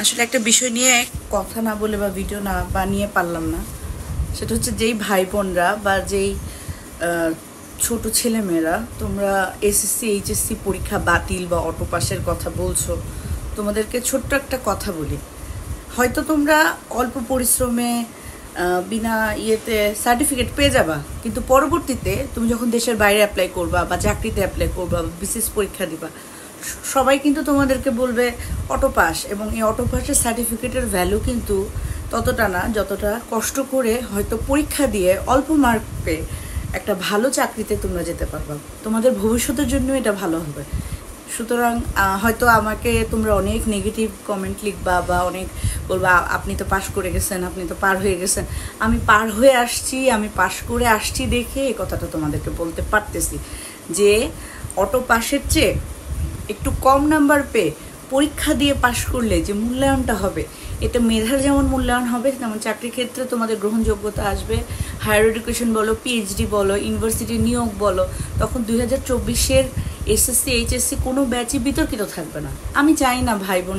আসলে একটা বিষয় নিয়ে কথা না বলে বা ভিডিও না বানিয়ে পারলাম না। সেটা হচ্ছে যেই ভাই বোনরা বা যেই ছোট ছেলেমেয়েরা তোমরা এসএসসি এইচএসসি পরীক্ষা বাতিল বা অটো পাসের কথা বলছো, তোমাদেরকে ছোট্ট একটা কথা বলি। হয়তো তোমরা অল্প পরিশ্রমে বিনা ইয়েতে সার্টিফিকেট পেয়ে যাবা, কিন্তু পরবর্তীতে তুমি যখন দেশের বাইরে অ্যাপ্লাই করবা বা চাকরিতে অ্যাপ্লাই করবা বা বিসিএস পরীক্ষা দিবা, সবাই কিন্তু তোমাদেরকে বলবে অটো পাস, এবং এই অটো পাসের সার্টিফিকেটের ভ্যালু কিন্তু ততটা না যতটা কষ্ট করে হয়তো পরীক্ষা দিয়ে অল্প মার্ক পেয়ে একটা ভালো চাকরিতে তোমরা যেতে পারবা। তোমাদের ভবিষ্যতের জন্য এটা ভালো হবে। সুতরাং হয়তো আমাকে তোমরা অনেক নেগেটিভ কমেন্ট লিখবা বা অনেক বলবা আপনি তো পাশ করে গেছেন, আপনি তো পার হয়ে গেছেন। আমি পার হয়ে আসছি, আমি পাশ করে আসছি দেখে এই কথাটা তোমাদেরকে বলতে পারতেছি যে অটো পাসের চেয়ে একটু কম নাম্বার পেয়ে পরীক্ষা দিয়ে পাশ করলে যে মূল্যায়নটা হবে, এটা মেধার যেমন মূল্যায়ন হবে তেমন চাকরির ক্ষেত্রে তোমাদের গ্রহণযোগ্যতা আসবে। হায়ার এডুকেশন বলো, পিএইচডি বলো, ইউনিভার্সিটি নিয়োগ বলো, তখন 2024-এর এসএসসি এইচএসসি কোনো ব্যাচই বিতর্কিত থাকবে না। আমি চাই না ভাই বোন